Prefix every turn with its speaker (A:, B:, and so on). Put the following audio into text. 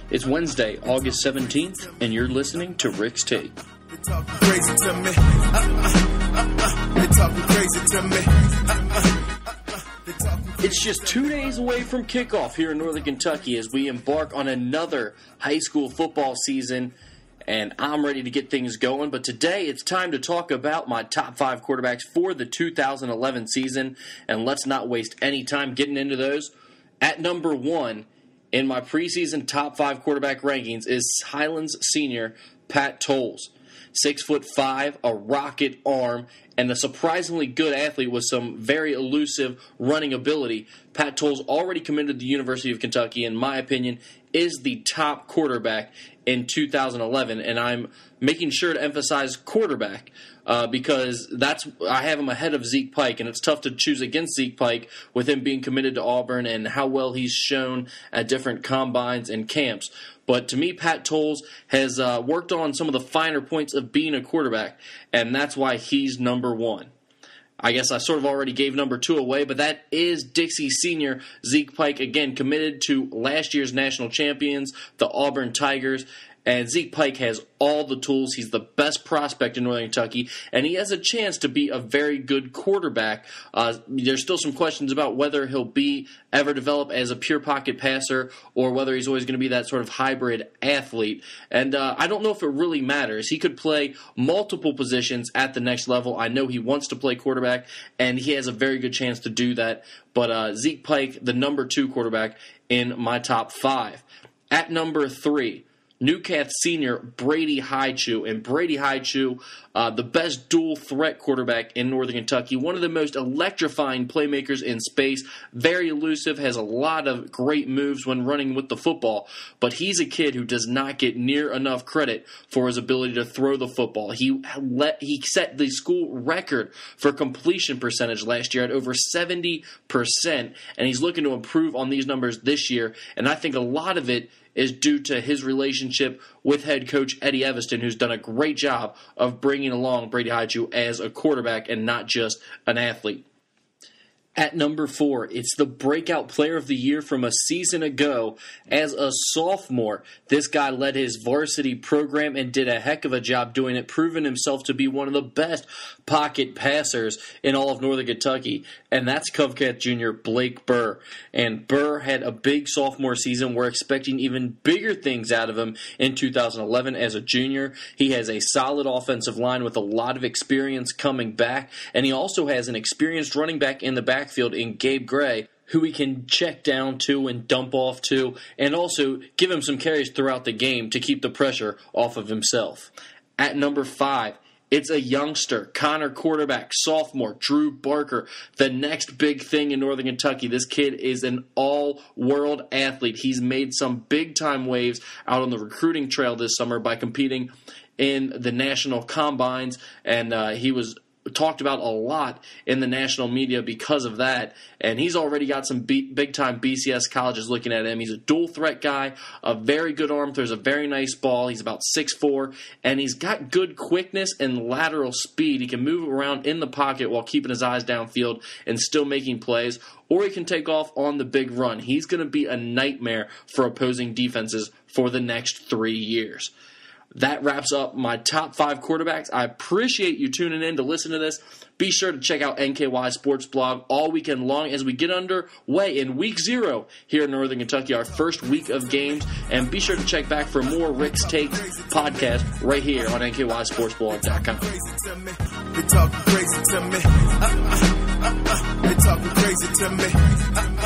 A: It's Wednesday, August 17th, and you're listening to Rick's Take.
B: They talking crazy to me. They talking crazy to me.
A: It's just 2 days away from kickoff here in Northern Kentucky as we embark on another high school football season, and I'm ready to get things going. But today it's time to talk about my top 5 quarterbacks for the 2011 season, and let's not waste any time getting into those. At number 1 in my preseason top 5 quarterback rankings is Highlands senior Pat Tolles. 6'5", a rocket arm, and a surprisingly good athlete with some very elusive running ability. Pat Tolles, already committed to the University of Kentucky, in my opinion, is the top quarterback in 2011, and I'm making sure to emphasize quarterback because I have him ahead of Zeke Pike, and it's tough to choose against Zeke Pike with him being committed to Auburn and how well he's shown at different combines and camps. But to me, Pat Tolles has worked on some of the finer points of being a quarterback, and that's why he's number 1. I guess I sort of already gave number 2 away, but that is Dixie senior Zeke Pike, again, committed to last year's national champions, the Auburn Tigers. And Zeke Pike has all the tools. He's the best prospect in Northern Kentucky, and he has a chance to be a very good quarterback. There's still some questions about whether he'll ever develop as a pure pocket passer or whether he's always going to be that sort of hybrid athlete. And I don't know if it really matters. He could play multiple positions at the next level. I know he wants to play quarterback, and he has a very good chance to do that. But Zeke Pike, the number 2 quarterback in my top 5. At number 3, Newcath senior Brady Highchew. And Brady Highchew, the best dual-threat quarterback in Northern Kentucky, one of the most electrifying playmakers in space, very elusive, has a lot of great moves when running with the football, but he's a kid who does not get near enough credit for his ability to throw the football. He set the school record for completion percentage last year at over 70%, and he's looking to improve on these numbers this year, and I think a lot of it is due to his relationship with head coach Eddie Evanston, who's done a great job of bringing along Brady Highchew as a quarterback and not just an athlete. At number 4, it's the breakout player of the year from a season ago. As a sophomore, this guy led his varsity program and did a heck of a job doing it, proving himself to be one of the best pocket passers in all of Northern Kentucky, and that's Covcat Jr. Blake Burr. And Burr had a big sophomore season. We're expecting even bigger things out of him in 2011 as a junior. He has a solid offensive line with a lot of experience coming back, and he also has an experienced running back in the backfield in Gabe Gray, who he can check down to and dump off to, and also give him some carries throughout the game to keep the pressure off of himself. At number 5, it's a youngster, Connor quarterback, sophomore, Drew Barker, the next big thing in Northern Kentucky. This kid is an all-world athlete. He's made some big-time waves out on the recruiting trail this summer by competing in the national combines, and he was talked about a lot in the national media because of that, and he's already got some big-time BCS colleges looking at him. He's a dual-threat guy, a very good arm, throws a very nice ball. He's about 6'4", and he's got good quickness and lateral speed. He can move around in the pocket while keeping his eyes downfield and still making plays, or he can take off on the big run. He's going to be a nightmare for opposing defenses for the next 3 years. That wraps up my top 5 quarterbacks. I appreciate you tuning in to listen to this. Be sure to check out NKySportsBlog all weekend long as we get underway in Week 0 here in Northern Kentucky, our first week of games. And be sure to check back for more Rick's Take podcast right here on NKySportsBlog.com.
B: They talking crazy to me. They talking crazy to me.